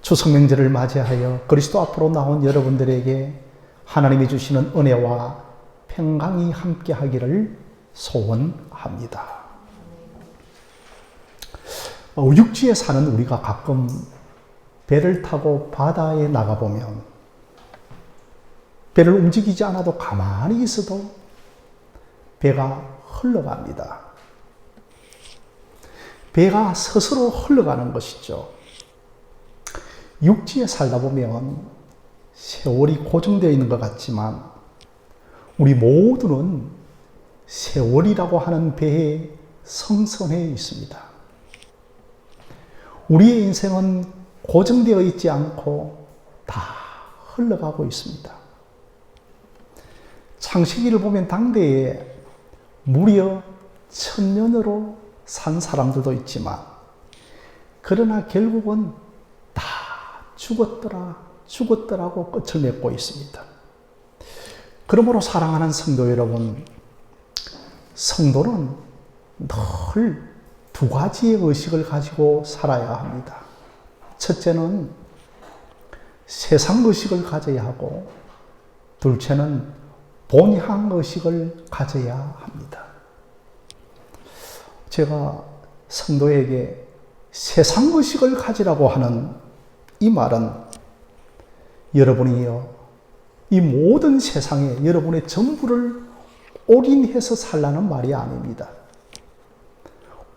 추석명절을 맞이하여 그리스도 앞으로 나온 여러분들에게 하나님이 주시는 은혜와 평강이 함께하기를 소원합니다. 육지에 사는 우리가 가끔 배를 타고 바다에 나가보면 배를 움직이지 않아도 가만히 있어도 배가 흘러갑니다. 배가 스스로 흘러가는 것이죠. 육지에 살다 보면 세월이 고정되어 있는 것 같지만 우리 모두는 세월이라고 하는 배에 성선해 있습니다. 우리의 인생은 고정되어 있지 않고 다 흘러가고 있습니다. 창세기를 보면 당대에 무려 1000년으로 산 사람들도 있지만 그러나 결국은 다 죽었더라고 끝을 맺고 있습니다. 그러므로 사랑하는 성도 여러분, 성도는 늘 두 가지의 의식을 가지고 살아야 합니다. 첫째는 세상 의식을 가져야 하고 둘째는 본향 의식을 가져야 합니다. 제가 성도에게 세상 의식을 가지라고 하는 이 말은 여러분이요, 이 모든 세상에 여러분의 전부를 올인해서 살라는 말이 아닙니다.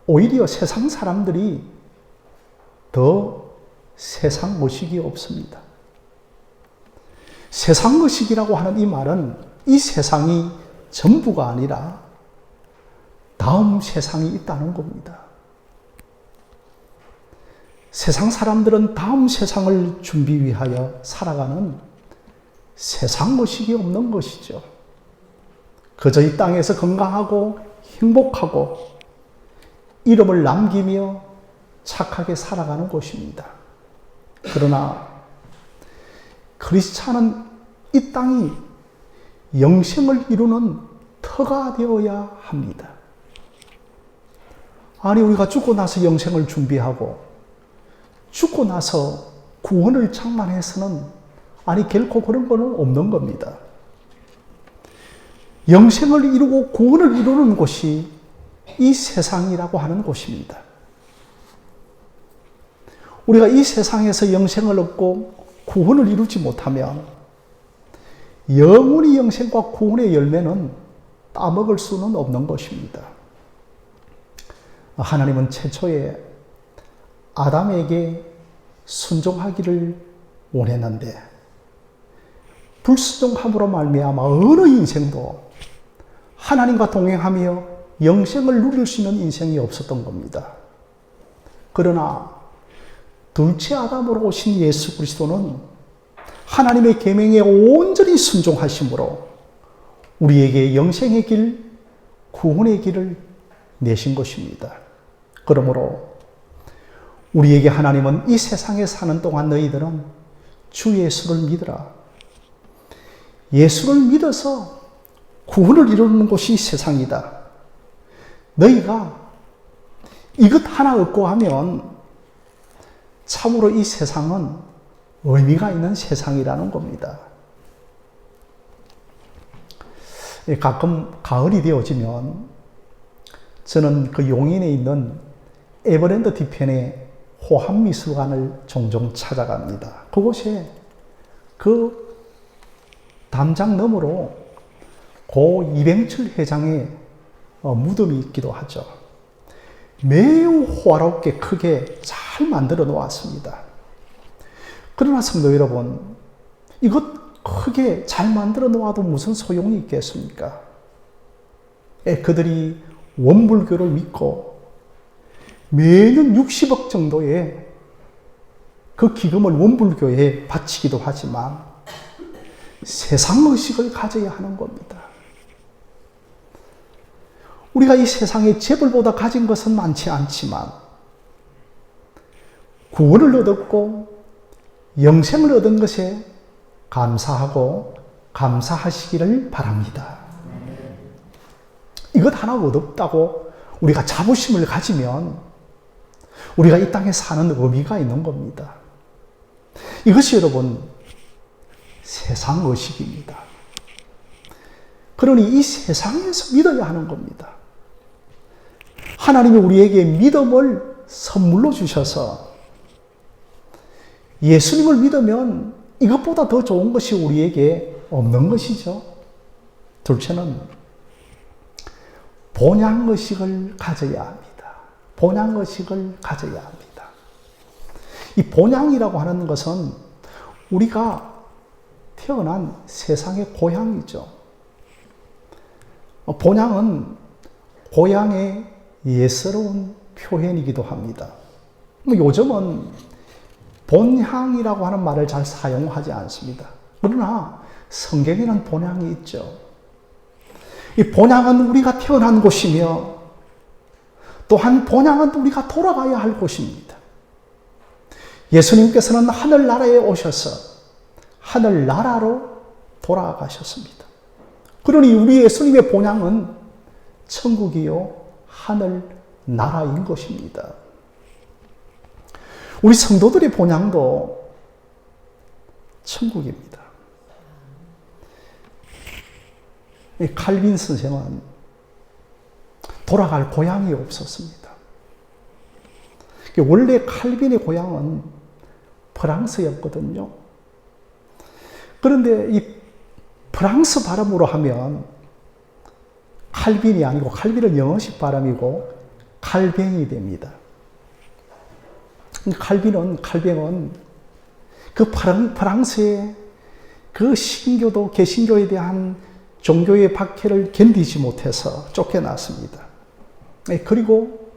오히려 세상 사람들이 더 세상 의식이 없습니다. 세상 의식이라고 하는 이 말은 이 세상이 전부가 아니라 다음 세상이 있다는 겁니다. 세상 사람들은 다음 세상을 준비 위하여 살아가는 세상 의식이 없는 것이죠. 그저 이 땅에서 건강하고 행복하고 이름을 남기며 착하게 살아가는 것입니다. 그러나 크리스찬은 이 땅이 영생을 이루는 터가 되어야 합니다. 아니, 우리가 죽고 나서 영생을 준비하고 죽고 나서 구원을 장만해서는 결코 그런 거는 없는 겁니다. 영생을 이루고 구원을 이루는 곳이 이 세상이라고 하는 곳입니다. 우리가 이 세상에서 영생을 얻고 구원을 이루지 못하면 영원히 영생과 구원의 열매는 따먹을 수는 없는 것입니다. 하나님은 최초에 아담에게 순종하기를 원했는데 불순종함으로 말미암아 어느 인생도 하나님과 동행하며 영생을 누릴 수 있는 인생이 없었던 겁니다. 그러나 둘째 아담으로 오신 예수 그리스도는 하나님의 계명에 온전히 순종하심으로 우리에게 영생의 길, 구원의 길을 내신 것입니다. 그러므로 우리에게 하나님은 이 세상에 사는 동안 너희들은 주 예수를 믿으라. 예수를 믿어서 구원을 이루는 곳이 세상이다. 너희가 이것 하나 얻고 하면 참으로 이 세상은 의미가 있는 세상이라는 겁니다. 가끔 가을이 되어지면 저는 그 용인에 있는 에버랜드 뒤편에 호암미술관을 종종 찾아갑니다. 그곳에 그 담장 너머로 고 이병철 회장의 무덤이 있기도 하죠. 매우 호화롭게 크게 잘 만들어 놓았습니다. 그러나 성도 여러분, 이것 크게 잘 만들어 놓아도 무슨 소용이 있겠습니까? 그들이 원불교를 믿고 매년 60억 정도의 그 기금을 원불교에 바치기도 하지만 세상의식을 가져야 하는 겁니다. 우리가 이 세상에 재벌보다 가진 것은 많지 않지만 구원을 얻었고 영생을 얻은 것에 감사하고 감사하시기를 바랍니다. 이것 하나 얻었다고 우리가 자부심을 가지면 우리가 이 땅에 사는 의미가 있는 겁니다. 이것이 여러분 세상 의식입니다. 그러니 이 세상에서 믿어야 하는 겁니다. 하나님이 우리에게 믿음을 선물로 주셔서 예수님을 믿으면 이것보다 더 좋은 것이 우리에게 없는 것이죠. 둘째는 본향의식을 가져야 합니다. 본향의식을 가져야 합니다. 이 본향이라고 하는 것은 우리가 태어난 세상의 고향이죠. 본향은 고향의 예스러운 표현이기도 합니다. 요즘은 본향이라고 하는 말을 잘 사용하지 않습니다. 그러나 성경에는 본향이 있죠. 이 본향은 우리가 태어난 곳이며 또한 본향은 우리가 돌아가야 할 곳입니다. 예수님께서는 하늘나라에 오셔서 하늘나라로 돌아가셨습니다. 그러니 우리 예수님의 본향은 천국이요 하늘나라인 것입니다. 우리 성도들의 본향도 천국입니다. 칼빈 선생은 돌아갈 고향이 없었습니다. 원래 칼빈의 고향은 프랑스였거든요. 그런데 이 프랑스 발음으로 하면 칼빈이 아니고, 칼빈은 영어식 발음이고 칼뱅이 됩니다. 칼뱅은 그 프랑스의 그 신교도, 개신교에 대한 종교의 박해를 견디지 못해서 쫓겨났습니다. 그리고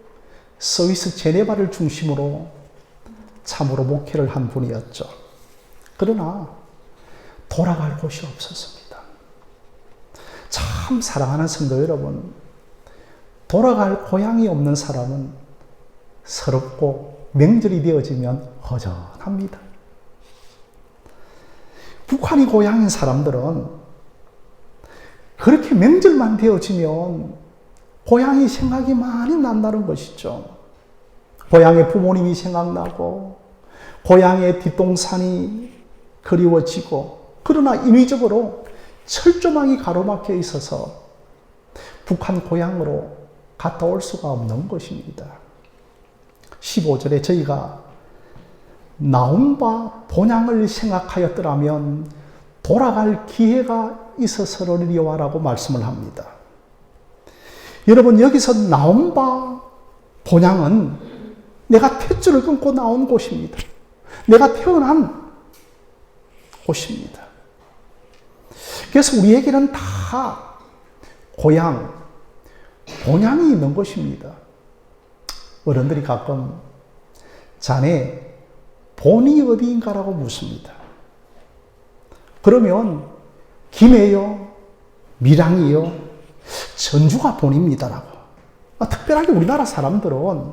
스위스 제네바를 중심으로 참으로 목회를 한 분이었죠. 그러나 돌아갈 곳이 없었습니다. 참 사랑하는 성도 여러분, 돌아갈 고향이 없는 사람은 서럽고 명절이 되어지면 허전합니다. 북한이 고향인 사람들은 그렇게 명절만 되어지면 고향이 생각이 많이 난다는 것이죠. 고향의 부모님이 생각나고 고향의 뒷동산이 그리워지고, 그러나 인위적으로 철조망이 가로막혀 있어서 북한 고향으로 갔다 올 수가 없는 것입니다. 15절에 저희가 나온 바 본향을 생각하였더라면 돌아갈 기회가 있어서리와라고 말씀을 합니다. 여러분, 여기서 나온 바 본향은 내가 탯줄을 끊고 나온 곳입니다. 내가 태어난 곳입니다. 그래서 우리에게는 다 고향, 본향이 있는 것입니다. 어른들이 가끔 자네 본이 어디인가라고 묻습니다. 그러면 김해요, 밀양이요, 전주가 본입니다라고. 특별하게 우리나라 사람들은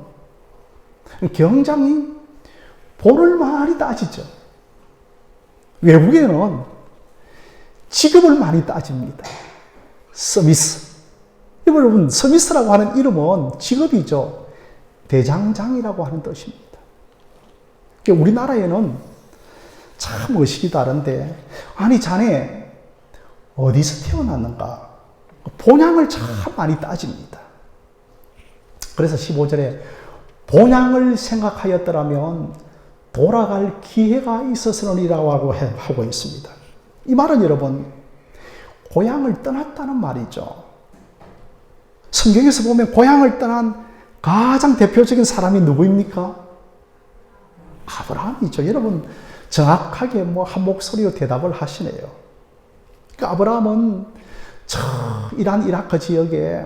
굉장히 본을 많이 따지죠. 외국에는 직업을 많이 따집니다. 서비스. 여러분, 서비스라고 하는 이름은 직업이죠. 대장장이라고 하는 뜻입니다. 우리나라에는 참 의식이 다른데, 아니 자네 어디서 태어났는가? 본향을 참 많이 따집니다. 그래서 15절에 본향을 생각하였더라면 돌아갈 기회가 있었으리라고 하고 있습니다. 이 말은 여러분, 고향을 떠났다는 말이죠. 성경에서 보면 고향을 떠난 가장 대표적인 사람이 누구입니까? 아브라함이죠. 여러분, 정확하게 한 목소리로 대답을 하시네요. 그러니까 아브라함은 저 이라크 지역에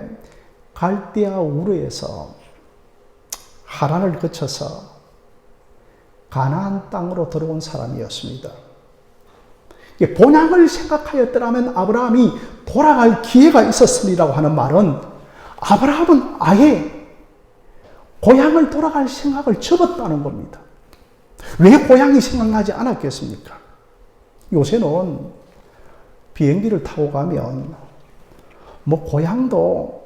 갈대아 우르에서 하란을 거쳐서 가나안 땅으로 들어온 사람이었습니다. 본향을 생각하였더라면 아브라함이 돌아갈 기회가 있었으리라고 하는 말은, 아브라함은 아예 고향을 돌아갈 생각을 접었다는 겁니다. 왜 고향이 생각나지 않았겠습니까? 요새는 비행기를 타고 가면 고향도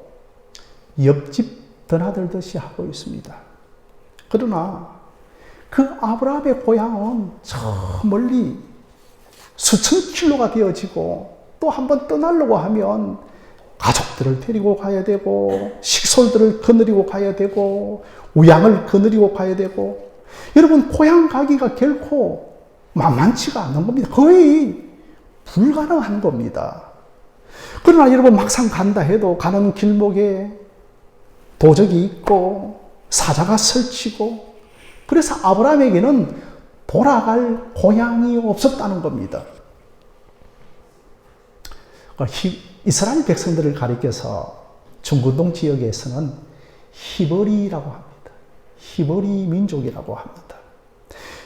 옆집 드나들듯이 하고 있습니다. 그러나 그 아브라함의 고향은 저 멀리 수천 킬로가 되어지고 또 한번 떠나려고 하면 가족들을 데리고 가야 되고 식솔들을 거느리고 가야 되고 우양을 거느리고 가야 되고 여러분 고향 가기가 결코 만만치가 않는 겁니다. 거의 불가능한 겁니다. 그러나 여러분 막상 간다 해도 가는 길목에 도적이 있고 사자가 설치고 그래서 아브라함에게는 돌아갈 고향이 없었다는 겁니다. 이스라엘 백성들을 가리켜서 중근동 지역에서는 히브리라고 합니다. 히브리 민족이라고 합니다.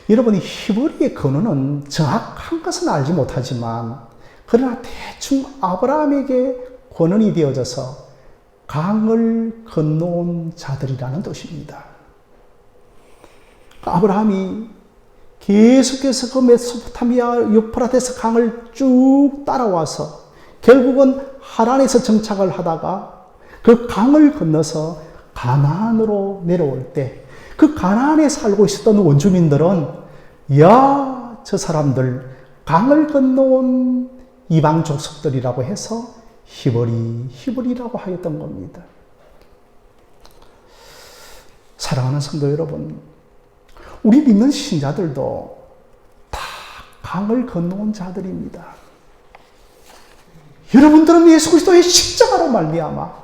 여러분이 히브리의 근원은 정확한 것은 알지 못하지만 그러나 대충 아브라함에게 권한이 되어져서 강을 건너온 자들이라는 뜻입니다. 아브라함이 계속해서 그 메소포타미아 유프라테스 강을 쭉 따라와서 결국은 하란에서 정착을 하다가 그 강을 건너서 가나안으로 내려올 때 그 가나안에 살고 있었던 원주민들은 야, 저 사람들 강을 건너온 이방 족속들이라고 해서 히브리라고 하였던 겁니다. 사랑하는 성도 여러분, 우리 믿는 신자들도 다 강을 건너온 자들입니다. 여러분들은 예수 그리스도의 십자가로 말미암아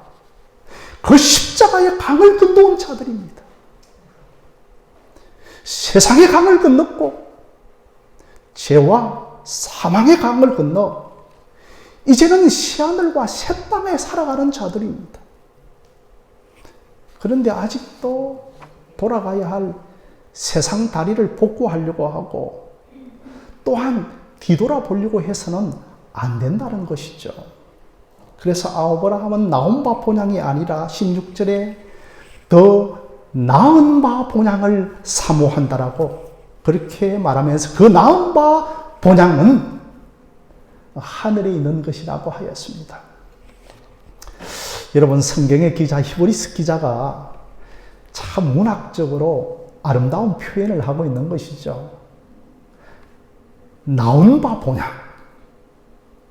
그 십자가의 강을 건너온 자들입니다. 세상의 강을 건넜고 죄와 사망의 강을 건너 이제는 새하늘과 새 땅에 살아가는 자들입니다. 그런데 아직도 돌아가야 할 세상 다리를 복구하려고 하고 또한 뒤돌아보려고 해서는 안 된다는 것이죠. 그래서 아브라함은 나온 바 본향이 아니라 16절에 더 나은 바 본향을 사모한다라고 그렇게 말하면서 그 나은 바 본향은 하늘에 있는 것이라고 하였습니다. 여러분 성경의 기자 히브리스 기자가 참 문학적으로 아름다운 표현을 하고 있는 것이죠. 나은 바 본향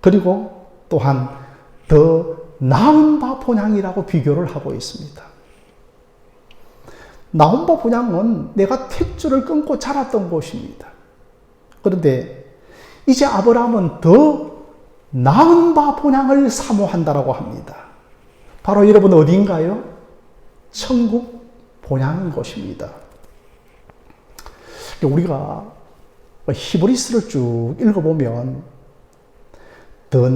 그리고 또한 더 나은 바 본향이라고 비교를 하고 있습니다. 나은 바 본향은 내가 탯줄을 끊고 자랐던 곳입니다. 그런데 이제 아브라함은 더 나은 바 본향을 사모한다라고 합니다. 바로 여러분 어디인가요? 천국 본향인 곳입니다. 우리가 히브리스를 쭉 읽어보면 더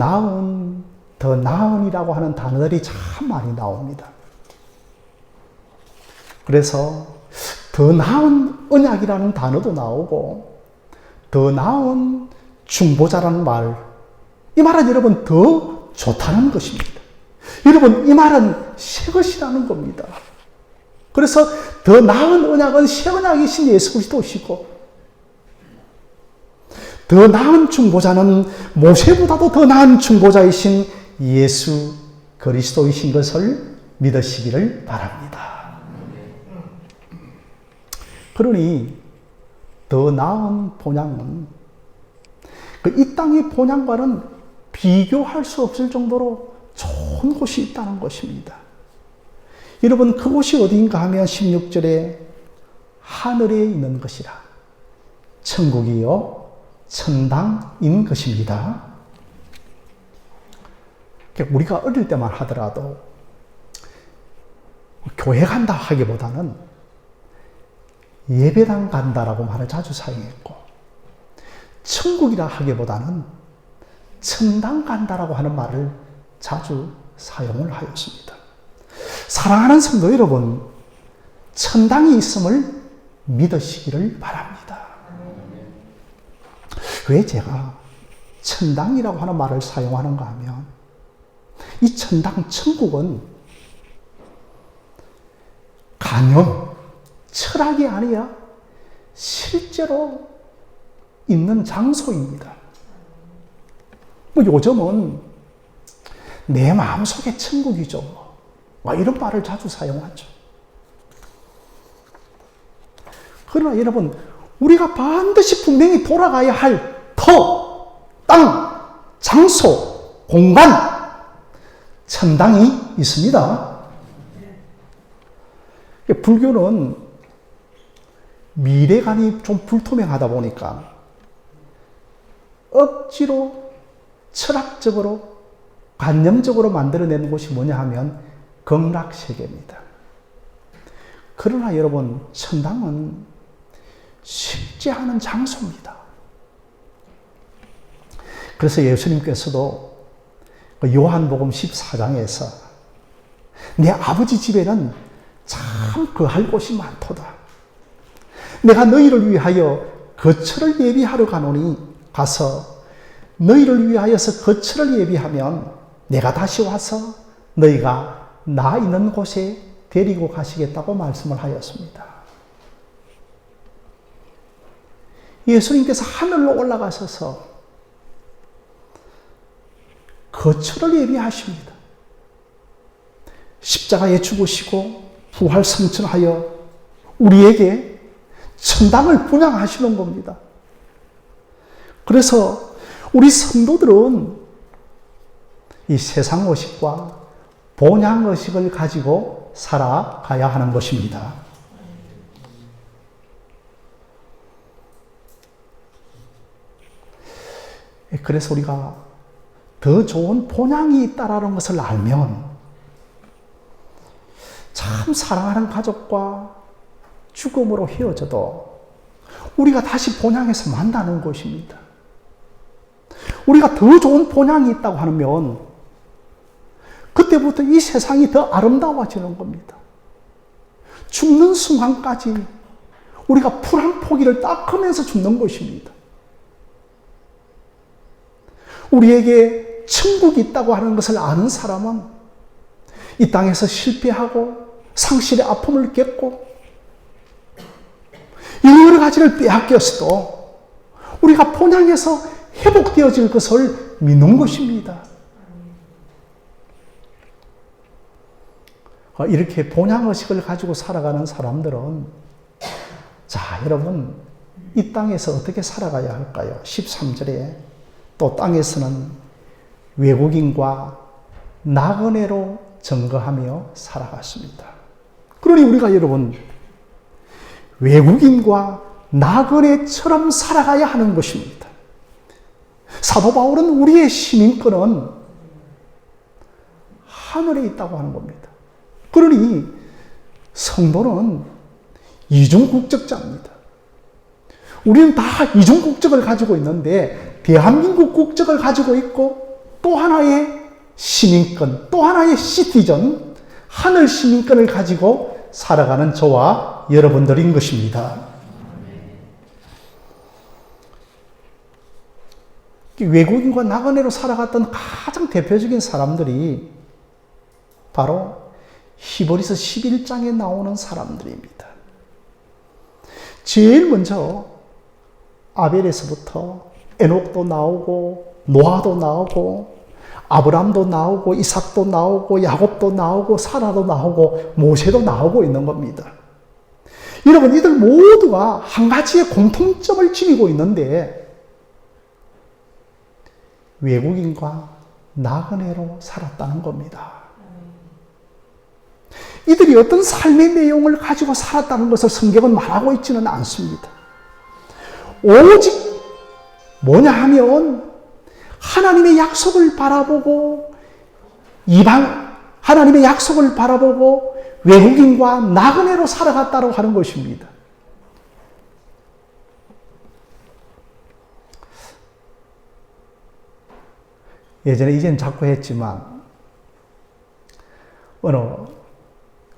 나은이라고 하는 단어들이 참 많이 나옵니다. 그래서 더 나은 언약이라는 단어도 나오고 더 나은 중보자라는 말, 이 말은 여러분 더 좋다는 것입니다. 여러분 이 말은 새 것이라는 겁니다. 그래서 더 나은 언약은 새 언약이신 예수 그리스도시고 더 나은 중보자는 모세보다도 더 나은 중보자이신 예수 그리스도이신 것을 믿으시기를 바랍니다. 그러니 더 나은 본향은 이 땅의 본향과는 비교할 수 없을 정도로 좋은 곳이 있다는 것입니다. 여러분 그곳이 어디인가 하면 16절에 하늘에 있는 것이라 천국이요 천당인 것입니다. 우리가 어릴 때만 하더라도 교회 간다 하기보다는 예배당 간다라고 말을 자주 사용했고 천국이라 하기보다는 천당 간다라고 하는 말을 자주 사용을 하였습니다. 사랑하는 성도 여러분, 천당이 있음을 믿으시기를 바랍니다. 왜 제가 천당이라고 하는 말을 사용하는가 하면 이 천당, 천국은 가념, 철학이 아니라 실제로 있는 장소입니다. 요즘은 내 마음속에 천국이죠. 이런 말을 자주 사용하죠. 그러나 여러분, 우리가 반드시 분명히 돌아가야 할 터, 땅, 장소, 공간, 천당이 있습니다. 불교는 미래관이 좀 불투명하다 보니까 억지로 철학적으로 관념적으로 만들어내는 곳이 뭐냐 하면 극락세계입니다. 그러나 여러분, 천당은 쉽지 않은 장소입니다. 그래서 예수님께서도 요한복음 14장에서 내 아버지 집에는 참 거할 곳이 많도다. 내가 너희를 위하여 거처를 예비하러 가노니 가서 너희를 위하여서 거처를 예비하면 내가 다시 와서 너희가 나 있는 곳에 데리고 가시겠다고 말씀을 하였습니다. 예수님께서 하늘로 올라가셔서 거처를 예비하십니다. 십자가에 죽으시고 부활 승천하여 우리에게 천당을 분양하시는 겁니다. 그래서 우리 성도들은 이 세상 의식과 본향 의식을 가지고 살아가야 하는 것입니다. 그래서 우리가 더 좋은 본향이 있다라는 것을 알면 참 사랑하는 가족과 죽음으로 헤어져도 우리가 다시 본향에서 만나는 것입니다. 우리가 더 좋은 본향이 있다고 하면 그때부터 이 세상이 더 아름다워지는 겁니다. 죽는 순간까지 우리가 풀 한 포기를 닦으면서 죽는 것입니다. 우리에게 천국이 있다고 하는 것을 아는 사람은 이 땅에서 실패하고 상실의 아픔을 겪고 여러 가지를 빼앗겼어도 우리가 본향에서 회복되어질 것을 믿는 것입니다. 이렇게 본향의식을 가지고 살아가는 사람들은 자, 여러분 이 땅에서 어떻게 살아가야 할까요? 13절에 또 땅에서는 외국인과 나그네로 증거하며 살아갔습니다. 그러니 우리가 여러분 외국인과 나그네처럼 살아가야 하는 것입니다. 사도 바울은 우리의 시민권은 하늘에 있다고 하는 겁니다. 그러니 성도는 이중국적자입니다. 우리는 다 이중국적을 가지고 있는데 대한민국 국적을 가지고 있고 또 하나의 시민권, 또 하나의 시티즌, 하늘 시민권을 가지고 살아가는 저와 여러분들인 것입니다. 외국인과 나그네로 살아갔던 가장 대표적인 사람들이 바로 히브리서 11장에 나오는 사람들입니다. 제일 먼저 아벨에서부터 에녹도 나오고 노아도 나오고 아브람도 나오고 이삭도 나오고 야곱도 나오고 사라도 나오고 모세도 나오고 있는 겁니다. 여러분, 이들 모두가 한 가지의 공통점을 지니고 있는데 외국인과 나그네로 살았다는 겁니다. 이들이 어떤 삶의 내용을 가지고 살았다는 것을 성경은 말하고 있지는 않습니다. 오직 뭐냐 하면 하나님의 약속을 바라보고 하나님의 약속을 바라보고 외국인과 나그네로 살아갔다고 하는 것입니다. 예전에 이제는 자꾸 했지만 어느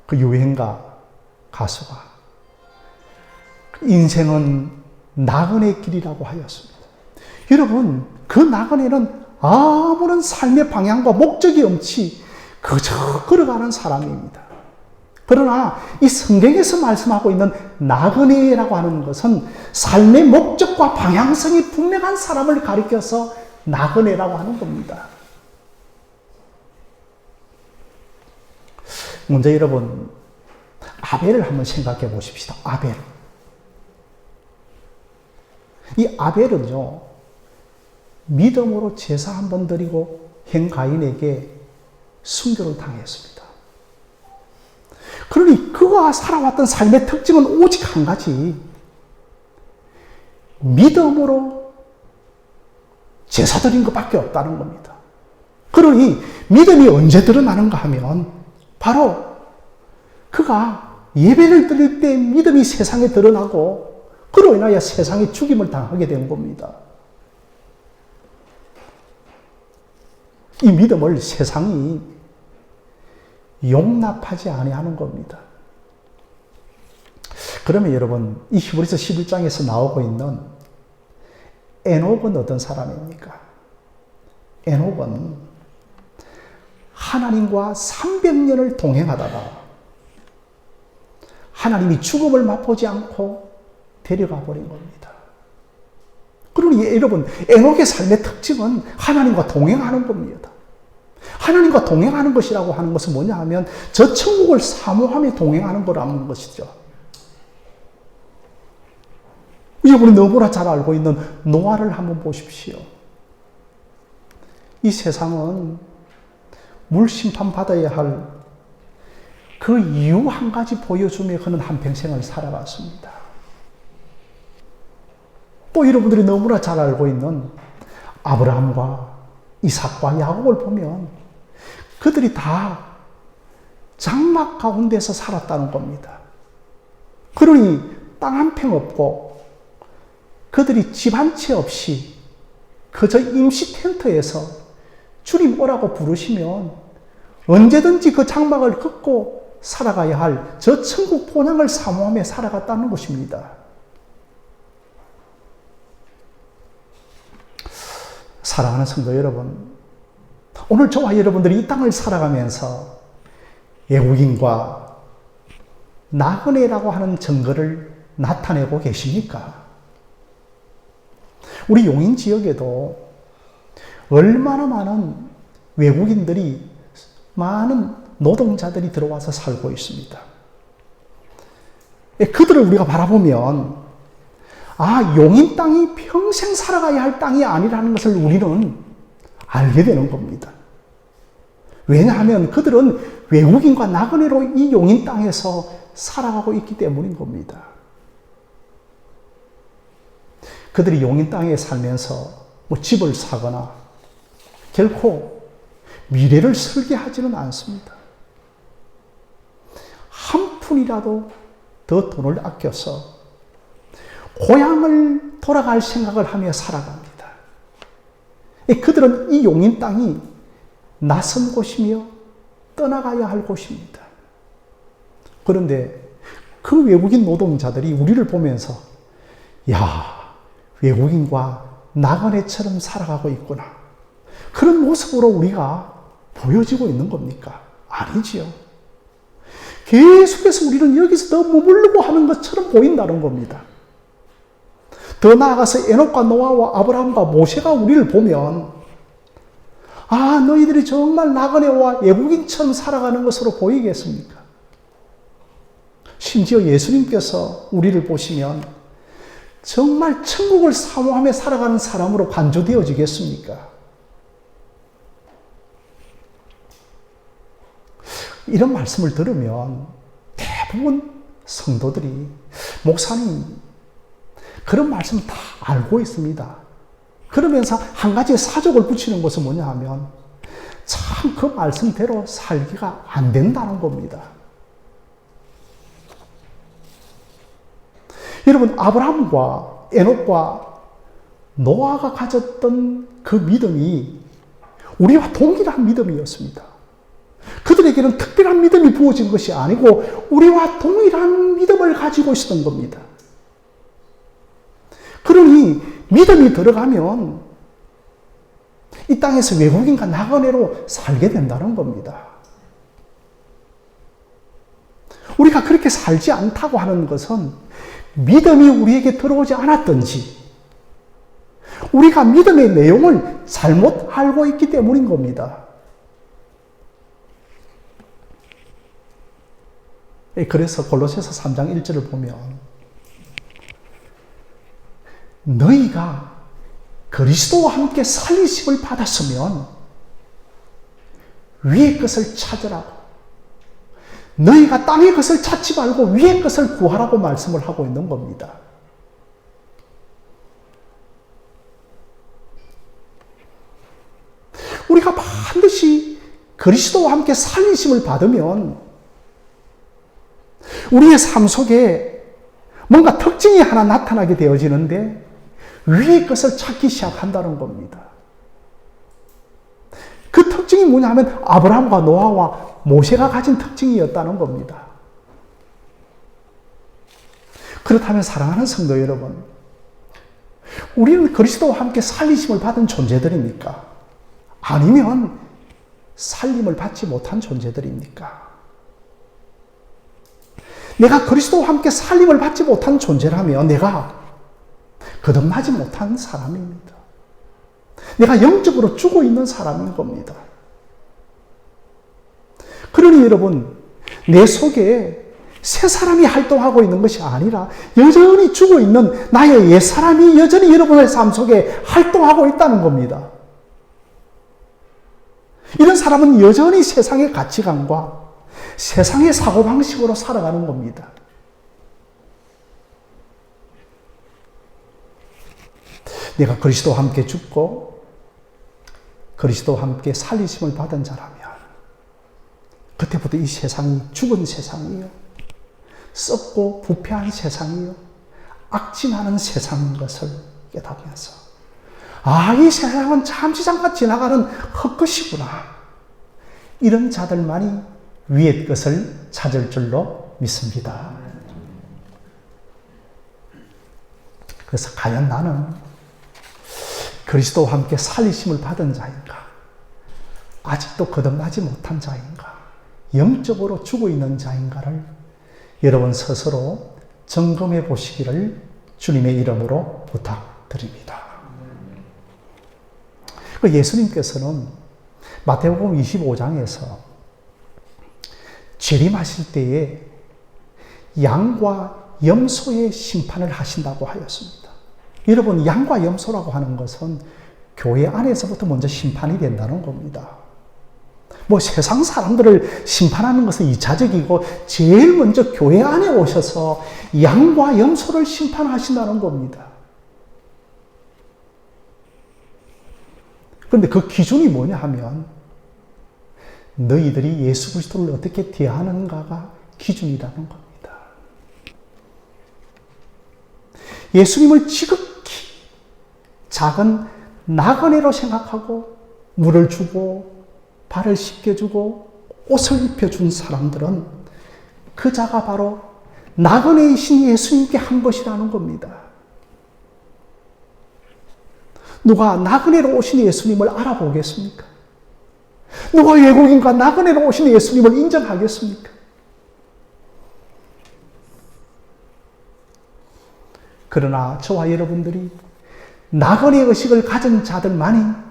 그 유행가 가수가 인생은 나그네 길이라고 하였습니다. 여러분, 그 나그네는 아무런 삶의 방향과 목적이 없이 그저 걸어가는 사람입니다. 그러나 이 성경에서 말씀하고 있는 나그네라고 하는 것은 삶의 목적과 방향성이 분명한 사람을 가리켜서 나그네라고 하는 겁니다. 먼저 여러분, 아벨을 한번 생각해 보십시다. 아벨. 이 아벨은요, 믿음으로 제사 한 번 드리고 행 가인에게 순교를 당했습니다. 그러니 그가 살아왔던 삶의 특징은 오직 한 가지, 믿음으로 제사 드린 것밖에 없다는 겁니다. 그러니 믿음이 언제 드러나는가 하면 바로 그가 예배를 드릴 때 믿음이 세상에 드러나고 그로 인하여 세상에 죽임을 당하게 된 겁니다. 이 믿음을 세상이 용납하지 아니하는 겁니다. 그러면 여러분, 이 히브리서 11장에서 나오고 있는 에녹은 어떤 사람입니까? 에녹은 하나님과 300년을 동행하다가 하나님이 죽음을 맛보지 않고 데려가 버린 겁니다. 그러니 여러분, 에녹의 삶의 특징은 하나님과 동행하는 겁니다. 하나님과 동행하는 것이라고 하는 것은 뭐냐 하면 저 천국을 사모하며 동행하는 거라는 것이죠. 여러분이 너무나 잘 알고 있는 노아를 한번 보십시오. 이 세상은 물 심판 받아야 할 그 이유 한 가지 보여주며 그는 한평생을 살아갔습니다. 또 여러분들이 너무나 잘 알고 있는 아브라함과 이삭과 야곱을 보면 그들이 다 장막 가운데서 살았다는 겁니다. 그러니 땅 한 평 없고 그들이 집 한 채 없이 그저 임시 텐트에서 주님 오라고 부르시면 언제든지 그 장막을 긋고 살아가야 할 저 천국 본향을 사모하며 살아갔다는 것입니다. 사랑하는 성도 여러분, 오늘 저와 여러분들이 이 땅을 살아가면서 외국인과 나그네라고 하는 증거를 나타내고 계십니까? 우리 용인 지역에도 얼마나 많은 외국인들이, 많은 노동자들이 들어와서 살고 있습니다. 그들을 우리가 바라보면 용인 땅이 평생 살아가야 할 땅이 아니라는 것을 우리는 알게 되는 겁니다. 왜냐하면 그들은 외국인과 나그네로 이 용인 땅에서 살아가고 있기 때문인 겁니다. 그들이 용인 땅에 살면서 집을 사거나 결코 미래를 설계하지는 않습니다. 한 푼이라도 더 돈을 아껴서 고향을 돌아갈 생각을 하며 살아갑니다. 그들은 이 용인 땅이 낯선 곳이며 떠나가야 할 곳입니다. 그런데 그 외국인 노동자들이 우리를 보면서 외국인과 나그네처럼 살아가고 있구나, 그런 모습으로 우리가 보여지고 있는 겁니까? 아니지요. 계속해서 우리는 여기서 더 머무르고 하는 것처럼 보인다는 겁니다. 더 나아가서 에녹과 노아와 아브라함과 모세가 우리를 보면 너희들이 정말 나그네와 외국인처럼 살아가는 것으로 보이겠습니까? 심지어 예수님께서 우리를 보시면 정말 천국을 사모하며 살아가는 사람으로 간주되어지겠습니까? 이런 말씀을 들으면 대부분 성도들이, 목사님, 그런 말씀 다 알고 있습니다. 그러면서 한 가지 사족을 붙이는 것은 뭐냐 하면 참 그 말씀대로 살기가 안 된다는 겁니다. 여러분, 아브라함과 에녹과 노아가 가졌던 그 믿음이 우리와 동일한 믿음이었습니다. 그들에게는 특별한 믿음이 부어진 것이 아니고 우리와 동일한 믿음을 가지고 있었던 겁니다. 그러니 믿음이 들어가면 이 땅에서 외국인과 나그네로 살게 된다는 겁니다. 우리가 그렇게 살지 않다고 하는 것은 믿음이 우리에게 들어오지 않았든지 우리가 믿음의 내용을 잘못 알고 있기 때문인 겁니다. 그래서 골로새서 3장 1절을 보면 너희가 그리스도와 함께 살리심을 받았으면 위의 것을 찾으라고, 너희가 땅의 것을 찾지 말고 위의 것을 구하라고 말씀을 하고 있는 겁니다. 우리가 반드시 그리스도와 함께 살리심을 받으면 우리의 삶 속에 뭔가 특징이 하나 나타나게 되어지는데 위의 것을 찾기 시작한다는 겁니다. 그 특징이 뭐냐 하면 아브라함과 노아와 모세가 가진 특징이었다는 겁니다. 그렇다면 사랑하는 성도 여러분, 우리는 그리스도와 함께 살리심을 받은 존재들입니까? 아니면 살림을 받지 못한 존재들입니까? 내가 그리스도와 함께 살림을 받지 못한 존재라면 내가 거듭나지 못한 사람입니다. 내가 영적으로 죽어 있는 사람인 겁니다. 그러니 여러분, 내 속에 새 사람이 활동하고 있는 것이 아니라 여전히 죽어 있는 나의 옛 사람이 여전히 여러분의 삶 속에 활동하고 있다는 겁니다. 이런 사람은 여전히 세상의 가치관과 세상의 사고방식으로 살아가는 겁니다. 내가 그리스도와 함께 죽고 그리스도와 함께 살리심을 받은 자라면 그때부터 이 세상이 죽은 세상이요, 썩고 부패한 세상이요, 악진하는 세상인 것을 깨닫면서 이 세상은 잠시 잠깐 지나가는 헛것이구나, 이런 자들만이 위의 것을 찾을 줄로 믿습니다. 그래서 과연 나는 그리스도와 함께 살리심을 받은 자인가? 아직도 거듭나지 못한 자인가? 영적으로 죽어 있는 자인가를 여러분 스스로 점검해 보시기를 주님의 이름으로 부탁드립니다. 예수님께서는 마태복음 25장에서 재림하실 때에 양과 염소의 심판을 하신다고 하였습니다. 여러분, 양과 염소라고 하는 것은 교회 안에서부터 먼저 심판이 된다는 겁니다. 세상 사람들을 심판하는 것은 2차적이고 제일 먼저 교회 안에 오셔서 양과 염소를 심판하신다는 겁니다. 그런데 그 기준이 뭐냐 하면 너희들이 예수 그리스도를 어떻게 대하는가가 기준이라는 겁니다. 예수님을 지극히 작은 나그네로 생각하고 물을 주고 발을 씻겨주고 옷을 입혀준 사람들은 그 자가 바로 나그네이신 예수님께 한 것이라는 겁니다. 누가 나그네로 오신 예수님을 알아보겠습니까? 누가 외국인과 나그네로 오신 예수님을 인정하겠습니까? 그러나 저와 여러분들이 나그네 의식을 가진 자들만이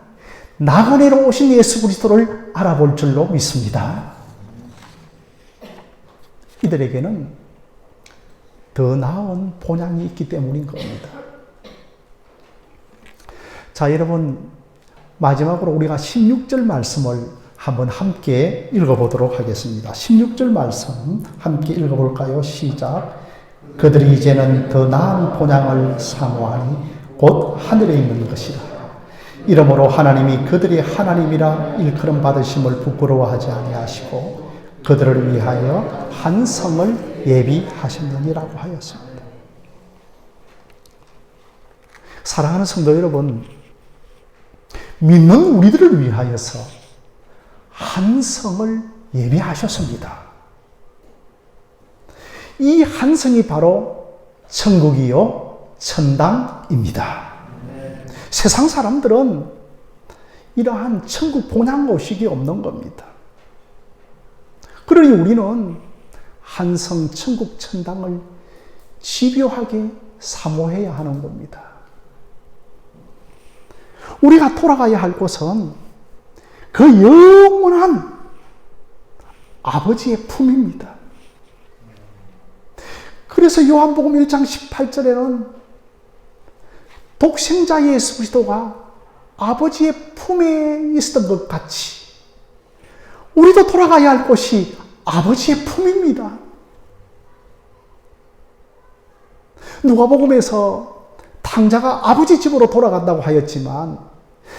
나그네로 오신 예수 그리스도를 알아볼 줄로 믿습니다. 이들에게는 더 나은 본향이 있기 때문인 겁니다. 자, 여러분, 마지막으로 우리가 16절 말씀을 한번 함께 읽어보도록 하겠습니다. 16절 말씀 함께 읽어볼까요? 시작. 그들이 이제는 더 나은 본향을 사모하니 곧 하늘에 있는 것이라. 이러므로 하나님이 그들이 하나님이라 일컬음 받으심을 부끄러워하지 아니하시고 그들을 위하여 한 성을 예비하셨느니라고 하였습니다. 사랑하는 성도 여러분, 믿는 우리들을 위하여서 한 성을 예비하셨습니다. 이 한 성이 바로 천국이요, 천당입니다. 세상 사람들은 이러한 천국 본향 의식이 없는 겁니다. 그러니 우리는 한 성 천국 천당을 집요하게 사모해야 하는 겁니다. 우리가 돌아가야 할 곳은 그 영원한 아버지의 품입니다. 그래서 요한복음 1장 18절에는 독생자 예수 그리스도가 아버지의 품에 있었던 것 같이 우리도 돌아가야 할 곳이 아버지의 품입니다. 누가복음에서 탕자가 아버지 집으로 돌아간다고 하였지만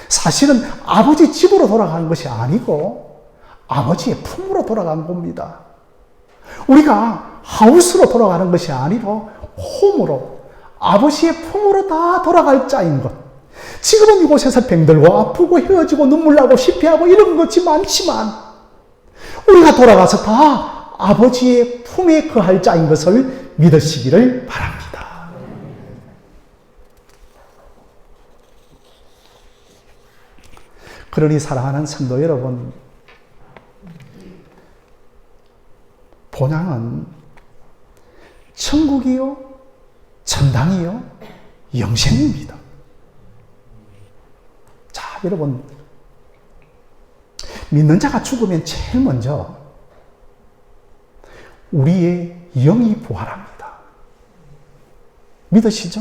사실은 아버지 집으로 돌아가는 것이 아니고 아버지의 품으로 돌아간 겁니다. 우리가 하우스로 돌아가는 것이 아니고 홈으로, 아버지의 품으로 다 돌아갈 자인 것. 지금은 이곳에서 병들고 아프고 헤어지고 눈물 나고 실패하고 이런 것이 많지만 우리가 돌아가서 다 아버지의 품에 거할 자인 것을 믿으시기를 바랍니다. 그러니 사랑하는 성도 여러분, 본향은 천국이요, 천당이요, 영생입니다. 자, 여러분, 믿는 자가 죽으면 제일 먼저 우리의 영이 부활합니다. 믿으시죠?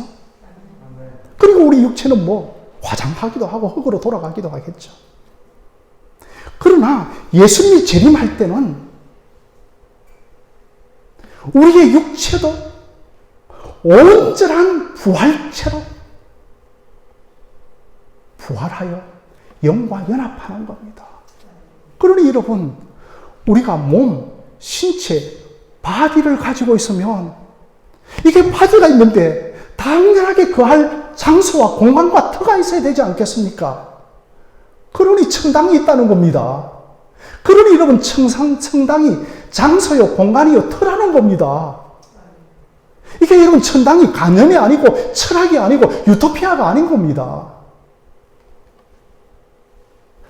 그리고 우리 육체는 화장하기도 하고 흙으로 돌아가기도 하겠죠. 그러나 예수님이 재림할 때는 우리의 육체도 온전한 부활체로 부활하여 영과 연합하는 겁니다. 그러니 여러분, 우리가 몸, 신체, 바디를 가지고 있으면 이게 바디가 있는데 당연하게 거할 장소와 공간과 터가 있어야 되지 않겠습니까? 그러니 청당이 있다는 겁니다. 그러니 여러분, 청당이 장소요, 공간이요, 터라는 겁니다. 이게 여러분, 천당이 관념이 아니고 철학이 아니고 유토피아가 아닌 겁니다.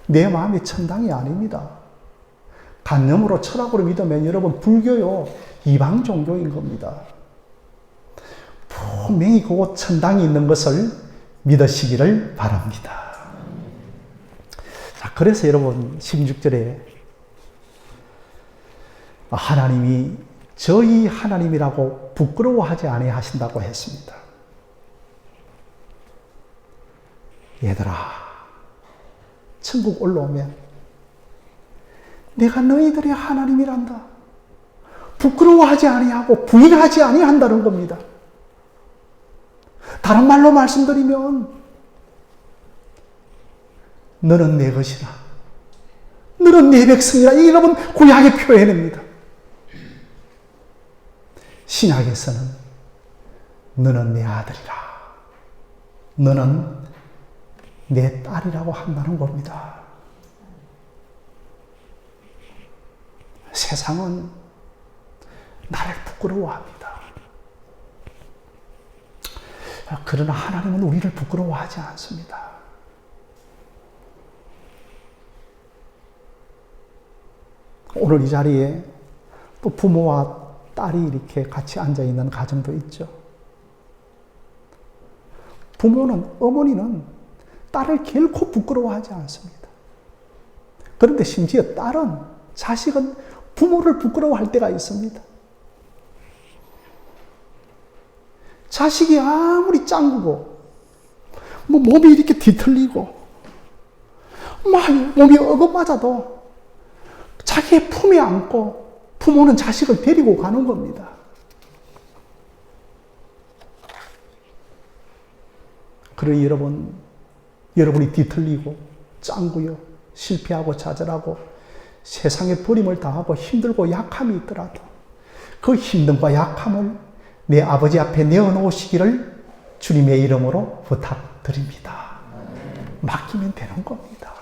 내 마음이 천당이 아닙니다. 관념으로 철학으로 믿으면 여러분, 불교요, 이방 종교인 겁니다. 분명히 그곳 천당이 있는 것을 믿으시기를 바랍니다. 자, 그래서 여러분 16절에 하나님이 저희 하나님이라고 부끄러워하지 아니하신다고 했습니다. 얘들아, 천국 올라오면 내가 너희들의 하나님이란다. 부끄러워하지 아니하고 부인하지 아니한다는 겁니다. 다른 말로 말씀드리면 너는 내 것이라, 너는 내 백성이라, 이 여러분 구약의 표현입니다. 신약에서는 너는 내 아들이라, 너는 내 딸이라고 한다는 겁니다. 세상은 나를 부끄러워합니다. 그러나 하나님은 우리를 부끄러워하지 않습니다. 오늘 이 자리에 또 부모와 딸이 이렇게 같이 앉아있는 가정도 있죠. 부모는, 어머니는 딸을 결코 부끄러워하지 않습니다. 그런데 심지어 딸은, 자식은 부모를 부끄러워할 때가 있습니다. 자식이 아무리 짱구고, 몸이 이렇게 뒤틀리고, 몸이 어긋맞아도 자기의 품에 안고 부모는 자식을 데리고 가는 겁니다. 그러니 여러분이 뒤틀리고 짱구요, 실패하고 좌절하고 세상에 버림을 당하고 힘들고 약함이 있더라도 그 힘듦과 약함을 내 아버지 앞에 내어놓으시기를 주님의 이름으로 부탁드립니다. 맡기면 되는 겁니다.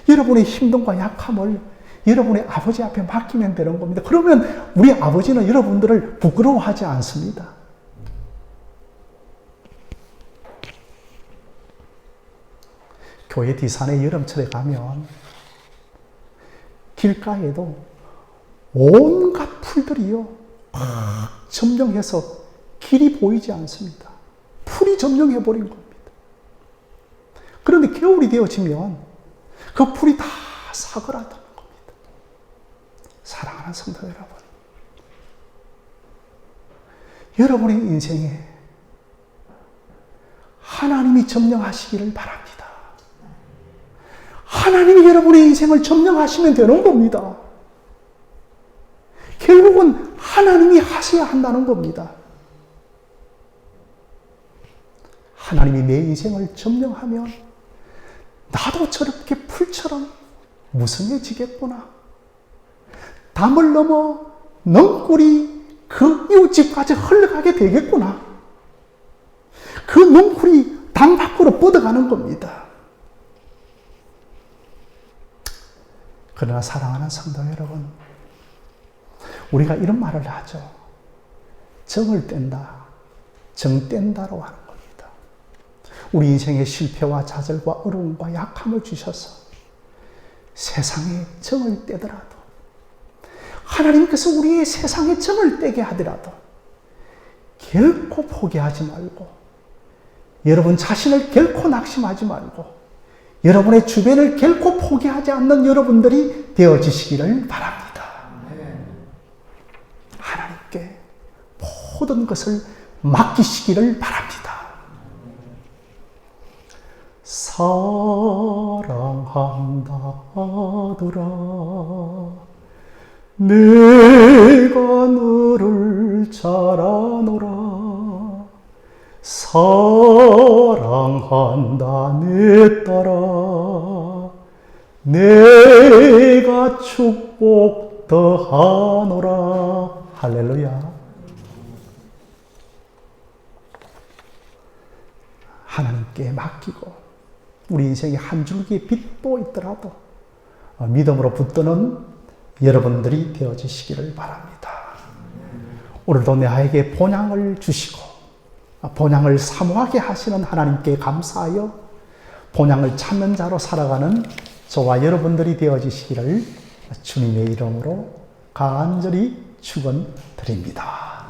여러분의 힘듦과 약함을 여러분의 아버지 앞에 맡기면 되는 겁니다. 그러면 우리 아버지는 여러분들을 부끄러워하지 않습니다. 교회 뒷산에 여름철에 가면 길가에도 온갖 풀들이요, 점령해서 길이 보이지 않습니다. 풀이 점령해버린 겁니다. 그런데 겨울이 되어지면 그 풀이 다 사그라드는 겁니다. 사랑하는 성도 여러분, 여러분의 인생에 하나님이 점령하시기를 바랍니다. 하나님이 여러분의 인생을 점령하시면 되는 겁니다. 결국은 하나님이 하셔야 한다는 겁니다. 하나님이 내 인생을 점령하면 나도 저렇게 풀처럼 무성해지겠구나. 담을 넘어 넝쿨이 그 이웃집까지 흘러가게 되겠구나. 그 넝쿨이 담 밖으로 뻗어가는 겁니다. 그러나 사랑하는 성도 여러분, 우리가 이런 말을 하죠. 정을 뗀다, 정 뗀다로 하는 겁니다. 우리 인생의 실패와 좌절과 어려움과 약함을 주셔서 세상에 정을 떼더라도, 하나님께서 우리의 세상에 정을 떼게 하더라도 결코 포기하지 말고, 여러분 자신을 결코 낙심하지 말고, 여러분의 주변을 결코 포기하지 않는 여러분들이 되어지시기를 바랍니다. 하나님께 모든 것을 맡기시기를 바랍니다. 사랑한다더라 내가 너를 잘 아노라 사랑한다 내 딸아 내가 축복 더하노라. 할렐루야. 하나님께 맡기고 우리 인생에 한 줄기 빛도 있더라도 믿음으로 붙드는 여러분들이 되어지시기를 바랍니다. 오늘도 나에게 본향을 주시고 본향을 사모하게 하시는 하나님께 감사하여 본향을 찾는 자로 살아가는 저와 여러분들이 되어지시기를 주님의 이름으로 간절히 축원드립니다.